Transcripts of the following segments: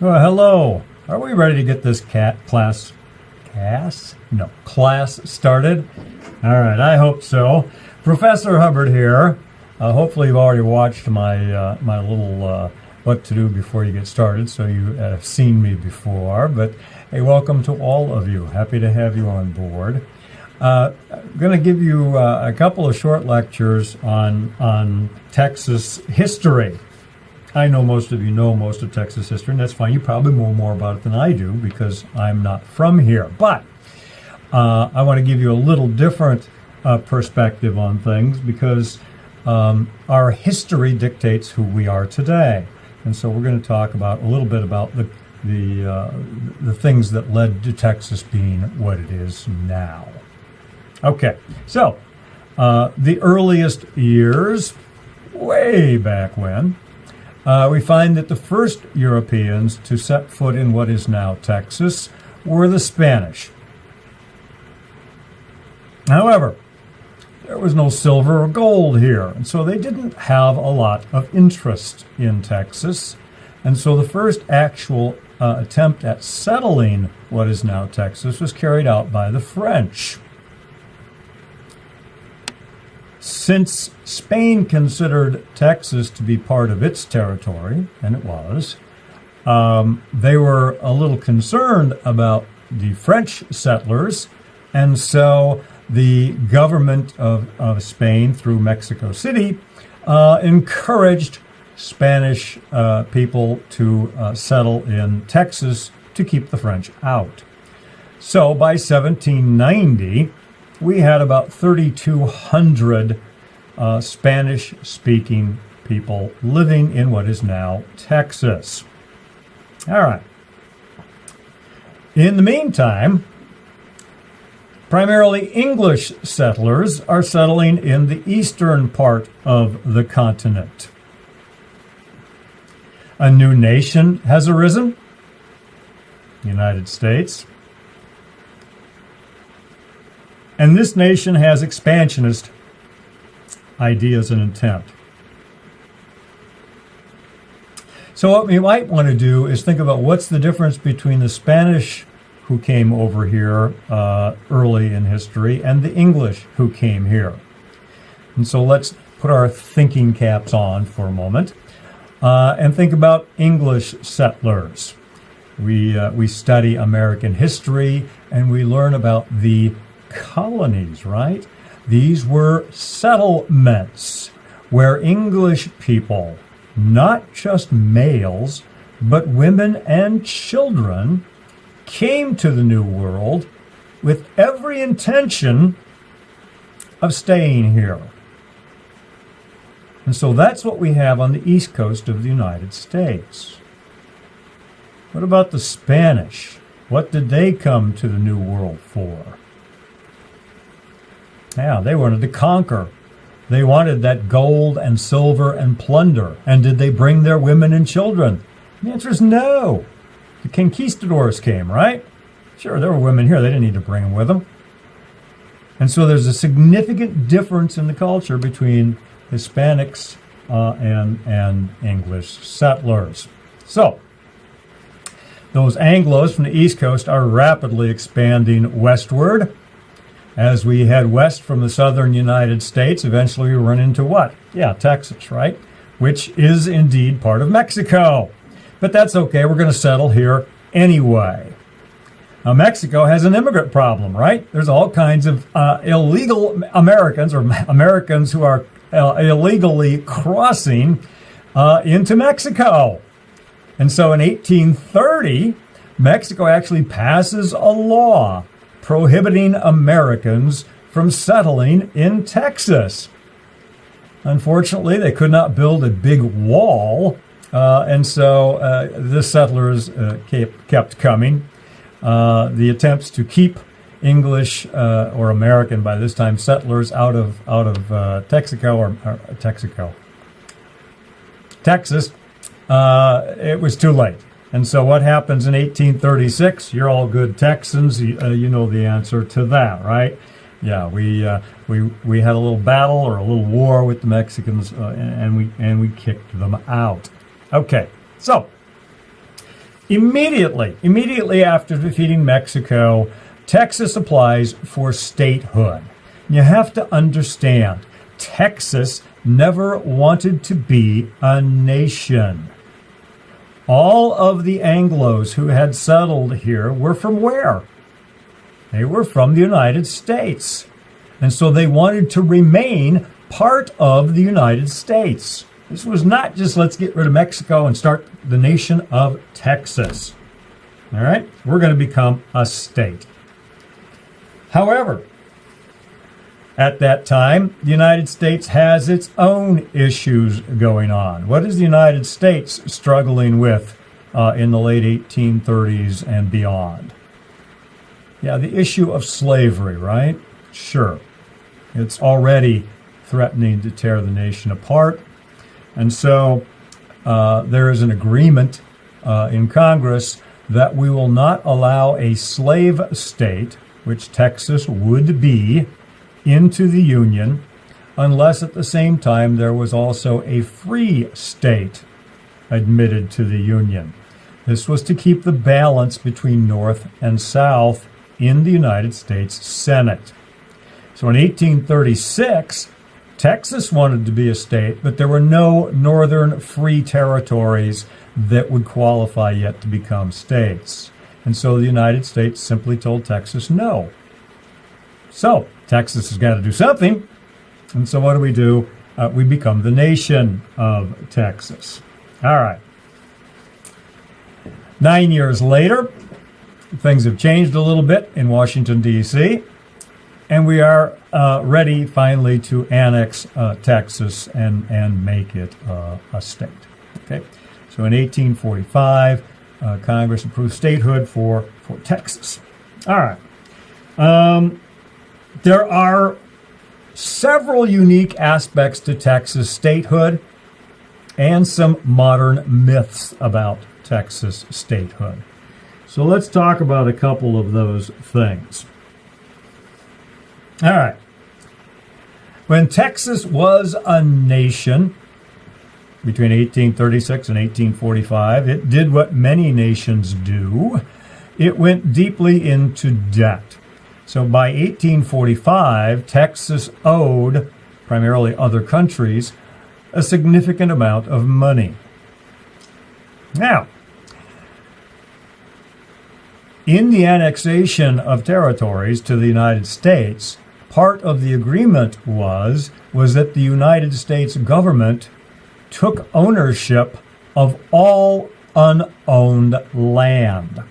Well, hello. Are we ready to get this class started? All right, I hope so. Professor Hubbard here. Hopefully you've already watched my little what to do before you get started, so you have seen me before. But hey, welcome to all of you. Happy to have you on board. I'm going to give you a couple of short lectures on Texas history. I know most of you know most of Texas history, and that's fine. You probably know more about it than I do because I'm not from here. But I want to give you a little different perspective on things because our history dictates who we are today. And so we're going to talk about a little bit about the things that led to Texas being what it is now. Okay, so the earliest years, way back when, we find that the first Europeans to set foot in what is now Texas were the Spanish. However, there was no silver or gold here, and so they didn't have a lot of interest in Texas. And so the first actual attempt at settling what is now Texas was carried out by the French. Since Spain considered Texas to be part of its territory, and it was, they were a little concerned about the French settlers, and so the government of Spain, through Mexico City, encouraged Spanish people to settle in Texas to keep the French out. So by 1790, we had about 3,200 Spanish-speaking people living in what is now Texas. All right. In the meantime, primarily English settlers are settling in the eastern part of the continent. A new nation has arisen, the United States. And this nation has expansionist ideas and intent. So what we might want to do is think about what's the difference between the Spanish who came over here early in history and the English who came here. And so let's put our thinking caps on for a moment and think about English settlers. We study American history and we learn about the colonies, right? These were settlements where English people, not just males, but women and children, came to the New World with every intention of staying here. And so that's what we have on the east coast of the United States. What about the Spanish? What did they come to the New World for? Yeah, they wanted to conquer. They wanted that gold and silver and plunder. And did they bring their women and children? The answer is no. The conquistadors came, right? Sure, there were women here. They didn't need to bring them with them. And so there's a significant difference in the culture between Hispanics and English settlers. So, those Anglos from the East Coast are rapidly expanding westward. As we head west from the southern United States, eventually we run into what? Yeah, Texas, right? Which is indeed part of Mexico. But that's okay. We're going to settle here anyway. Now, Mexico has an immigrant problem, right? There's all kinds of illegal Americans or Americans who are illegally crossing into Mexico. And so in 1830, Mexico actually passes a law prohibiting Americans from settling in Texas. Unfortunately, they could not build a big wall, and so the settlers kept coming. The attempts to keep English or American, by this time, settlers out of Texas, it was too late. And so what happens in 1836? You're all good Texans. You know the answer to that, right? Yeah, we had a little battle or a little war with the Mexicans, and we kicked them out. Okay, so Immediately after defeating Mexico, Texas applies for statehood. You have to understand, Texas never wanted to be a nation. All of the Anglos who had settled here were from where? They were from the United States. And so they wanted to remain part of the United States. This was not just let's get rid of Mexico and start the nation of Texas. All right? We're going to become a state. However, at that time, the United States has its own issues going on. What is the United States struggling with in the late 1830s and beyond? Yeah, the issue of slavery, right? Sure. It's already threatening to tear the nation apart. And so there is an agreement in Congress that we will not allow a slave state, which Texas would be, into the Union unless at the same time there was also a free state admitted to the Union. This was to keep the balance between North and South in the United States Senate. So in 1836, Texas wanted to be a state, but there were no northern free territories that would qualify yet to become states. And so the United States simply told Texas no. So Texas has got to do something. And so what do? We become the nation of Texas. All right. 9 years later, things have changed a little bit in Washington, D.C., and we are ready finally to annex Texas and make it a state. Okay. So in 1845, Congress approved statehood for Texas. All right. There are several unique aspects to Texas statehood and some modern myths about Texas statehood. So let's talk about a couple of those things. All right. When Texas was a nation between 1836 and 1845, it did what many nations do. It went deeply into debt. So by 1845, Texas owed, primarily other countries, a significant amount of money. Now, in the annexation of territories to the United States, part of the agreement was that the United States government took ownership of all unowned land.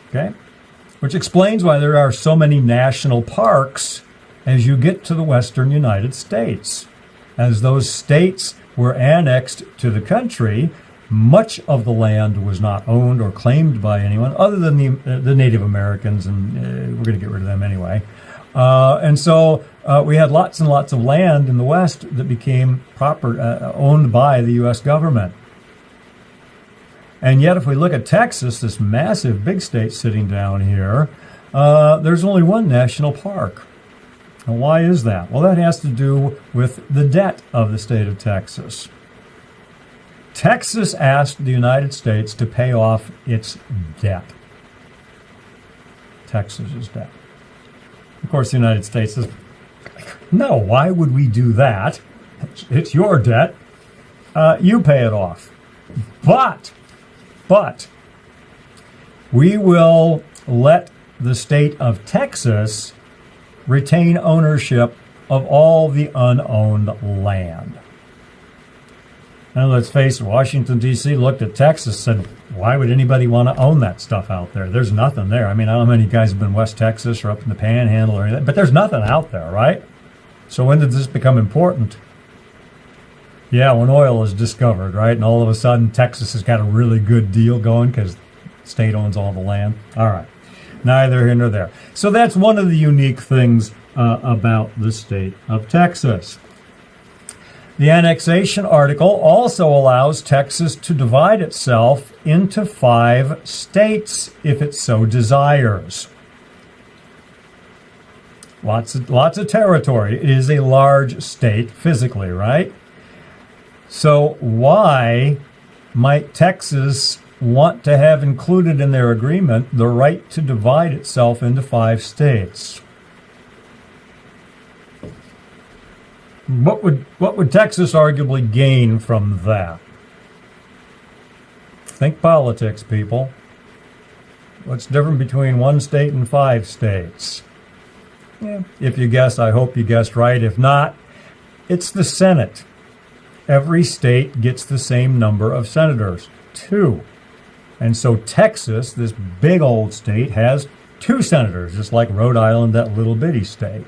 Okay? Which explains why there are so many national parks as you get to the western United States. As those states were annexed to the country, much of the land was not owned or claimed by anyone other than the Native Americans, and we're going to get rid of them anyway. And so we had lots and lots of land in the West that became owned by the U.S. government. And yet, if we look at Texas, this massive big state sitting down here, there's only one national park. And why is that? Well, that has to do with the debt of the state of Texas. Texas asked the United States to pay off its debt. Texas's debt. Of course, the United States says, no, why would we do that? It's your debt. You pay it off. But we will let the state of Texas retain ownership of all the unowned land. Now, let's face it, Washington, D.C. looked at Texas and said, why would anybody want to own that stuff out there? There's nothing there. I mean, I don't know how many guys have been West Texas or up in the Panhandle or anything, but there's nothing out there, right? So when did this become important? Yeah, when oil is discovered, right? And all of a sudden, Texas has got a really good deal going because the state owns all the land. All right. Neither here nor there. So that's one of the unique things about the state of Texas. The annexation article also allows Texas to divide itself into 5 states if it so desires. Lots of territory. It is a large state physically, right? So why might Texas want to have included in their agreement the right to divide itself into 5 states? What would Texas arguably gain from that? Think politics, people. What's different between 1 state and 5 states? Yeah. If you guess, I hope you guessed right. If not, it's the Senate. Every state gets the same number of senators, 2. And so Texas, this big old state, has 2 senators, just like Rhode Island, that little bitty state.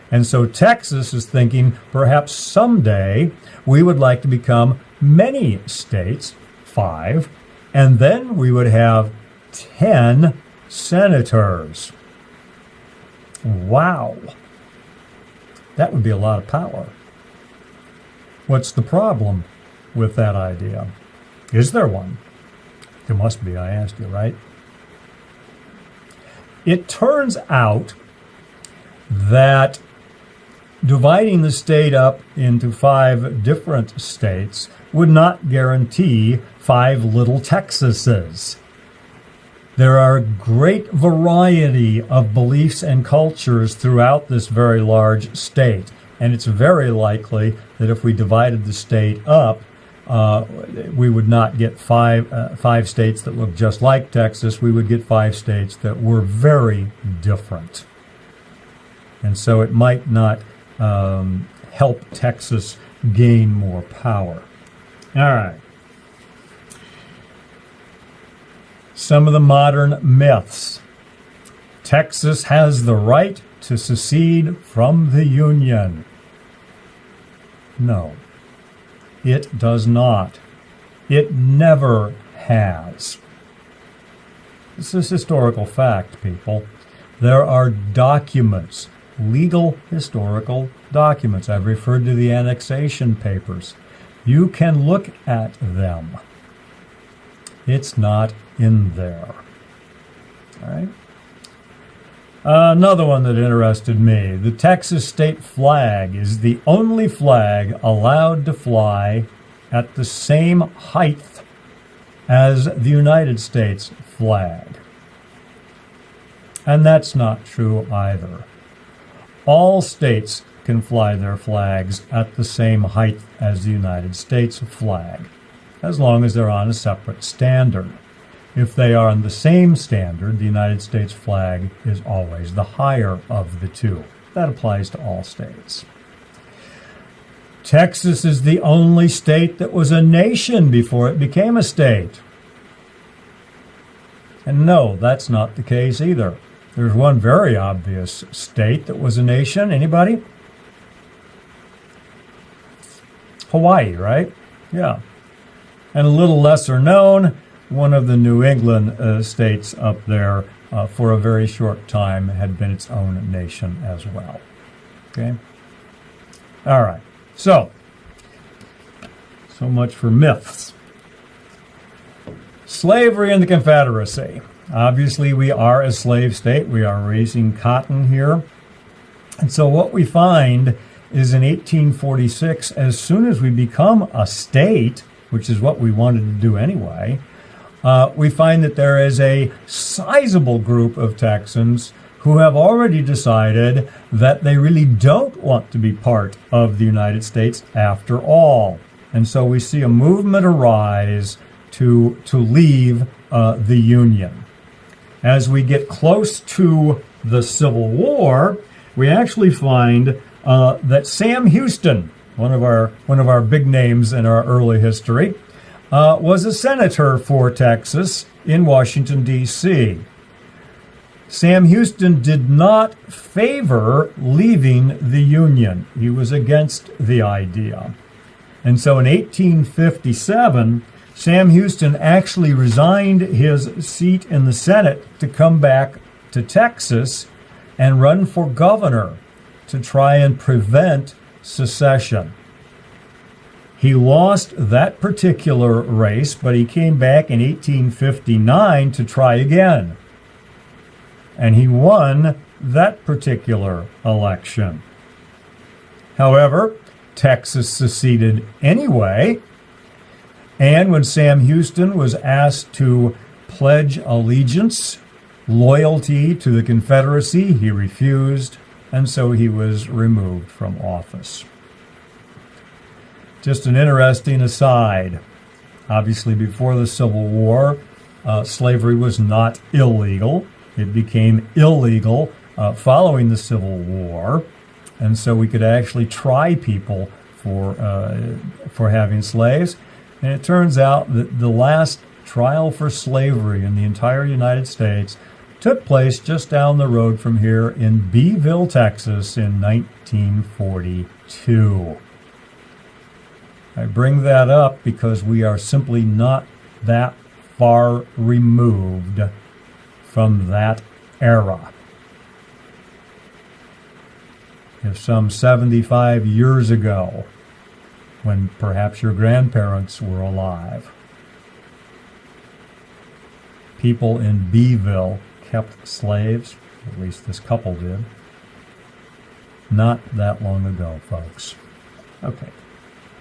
And so Texas is thinking perhaps someday we would like to become many states, 5, and then we would have 10 senators. Wow. That would be a lot of power. What's the problem with that idea? Is there one? There must be, I asked you, right? It turns out that dividing the state up into 5 different states would not guarantee 5 little Texases. There are a great variety of beliefs and cultures throughout this very large state, and it's very likely that if we divided the state up, we would not get 5 states that look just like Texas. We would get 5 states that were very different. And so it might not help Texas gain more power. All right. Some of the modern myths. Texas has the right to secede from the Union. No, it does not. It never has. This is historical fact, people. There are documents, legal historical documents. I've referred to the annexation papers. You can look at them. It's not in there. All right. Another one that interested me. The Texas state flag is the only flag allowed to fly at the same height as the United States flag. And that's not true either. All states can fly their flags at the same height as the United States flag, as long as they're on a separate standard. If they are on the same standard, the United States flag is always the higher of the 2. That applies to all states. Texas is the only state that was a nation before it became a state. And no, that's not the case either. There's one very obvious state that was a nation. Anybody? Hawaii, right? Yeah. And a little lesser known, one of the New England states up there for a very short time had been its own nation as well. Okay? All right. So much for myths. Slavery in the Confederacy. Obviously, we are a slave state. We are raising cotton here. And so what we find is in 1846, as soon as we become a state, which is what we wanted to do anyway, we find that there is a sizable group of Texans who have already decided that they really don't want to be part of the United States after all. And so we see a movement arise to leave the Union. As we get close to the Civil War, we actually find that Sam Houston, one of our big names in our early history, was a senator for Texas in Washington, D.C. Sam Houston did not favor leaving the Union. He was against the idea. And so in 1857, Sam Houston actually resigned his seat in the Senate to come back to Texas and run for governor to try and prevent secession. He lost that particular race, but he came back in 1859 to try again. And he won that particular election. However, Texas seceded anyway, And when Sam Houston was asked to pledge allegiance, loyalty to the Confederacy, he refused, and so he was removed from office. Just an interesting aside. Obviously, before the Civil War, slavery was not illegal. It became illegal following the Civil War, and so we could actually try people for having slaves. And it turns out that the last trial for slavery in the entire United States took place just down the road from here in Beeville, Texas in 1942. I bring that up because we are simply not that far removed from that era. If some 75 years ago, when perhaps your grandparents were alive, people in Beeville kept slaves, at least this couple did, not that long ago, folks. Okay.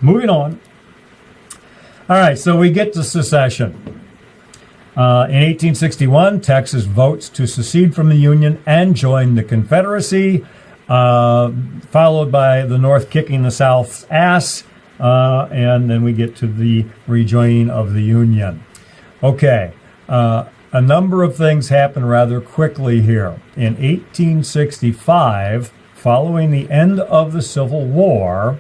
Moving on. All right, so we get to secession. In 1861, Texas votes to secede from the Union and join the Confederacy, followed by the North kicking the South's ass, and then we get to the rejoining of the Union. Okay, a number of things happen rather quickly here. In 1865, following the end of the Civil War,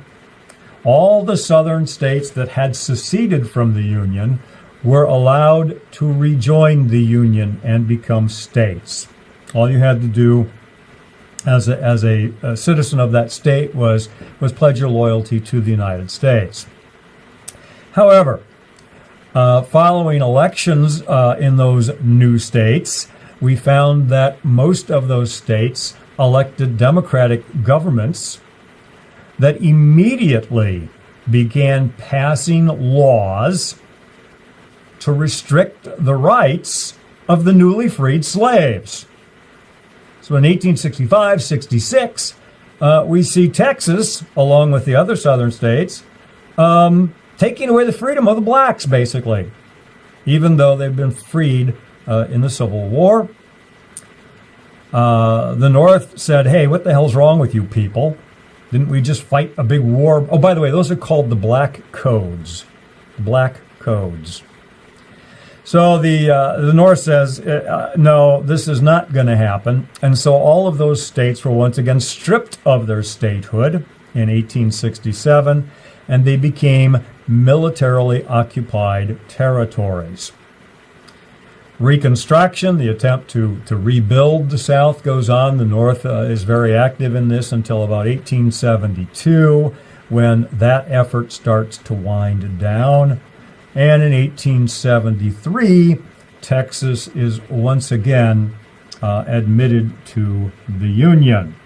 all the southern states that had seceded from the Union were allowed to rejoin the Union and become states. All you had to do as a citizen of that state was pledge your loyalty to the United States. However, following elections in those new states, we found that most of those states elected Democratic governments that immediately began passing laws to restrict the rights of the newly freed slaves. So in 1865-66, we see Texas, along with the other southern states, taking away the freedom of the blacks, basically, even though they've been freed in the Civil War. The North said, hey, what the hell's wrong with you people? Didn't we just fight a big war? Oh, by the way, those are called the Black Codes. Black Codes. So the North says, no, this is not going to happen. And so all of those states were once again stripped of their statehood in 1867, and they became militarily occupied territories. Reconstruction, the attempt to rebuild the South, goes on. The North is very active in this until about 1872, when that effort starts to wind down. And in 1873, Texas is once again admitted to the Union.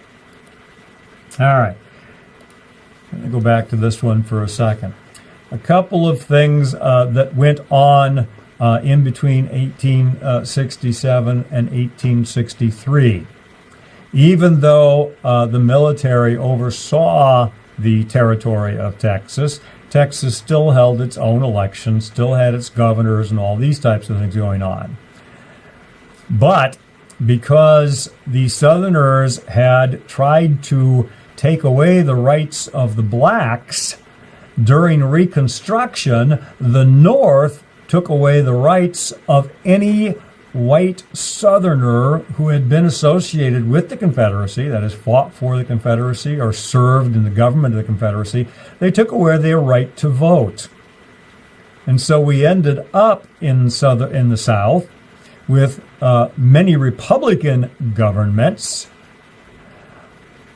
All right. Let me go back to this one for a second. A couple of things that went on in between 1867 and 1863. Even though the military oversaw the territory of Texas, Texas still held its own elections, still had its governors and all these types of things going on. But because the Southerners had tried to take away the rights of the blacks during Reconstruction, the North took away the rights of any white Southerner who had been associated with the Confederacy, that is, fought for the Confederacy or served in the government of the Confederacy. They took away their right to vote. And so we ended up in the South with many Republican governments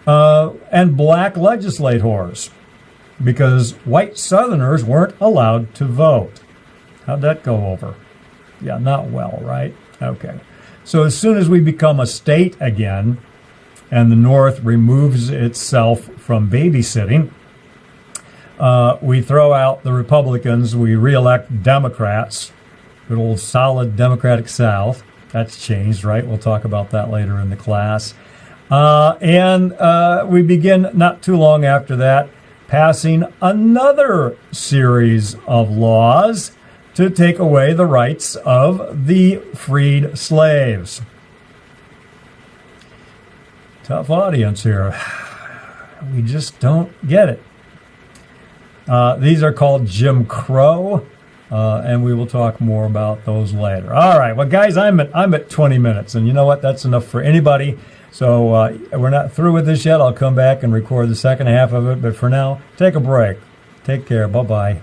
and black legislators, because white Southerners weren't allowed to vote. How'd that go over? Yeah, not well, right? Okay. So as soon as we become a state again, and the North removes itself from babysitting, we throw out the Republicans, we reelect Democrats, good old solid Democratic South. That's changed, right? We'll talk about that later in the class. And we begin, not too long after that, passing another series of laws to take away the rights of the freed slaves. Tough audience here. We just don't get it. These are called Jim Crow, and we will talk more about those later. All right, well, guys, I'm at 20 minutes, and you know what? That's enough for anybody. So we're not through with this yet. I'll come back and record the second half of it, but for now, take a break. Take care. Bye-bye.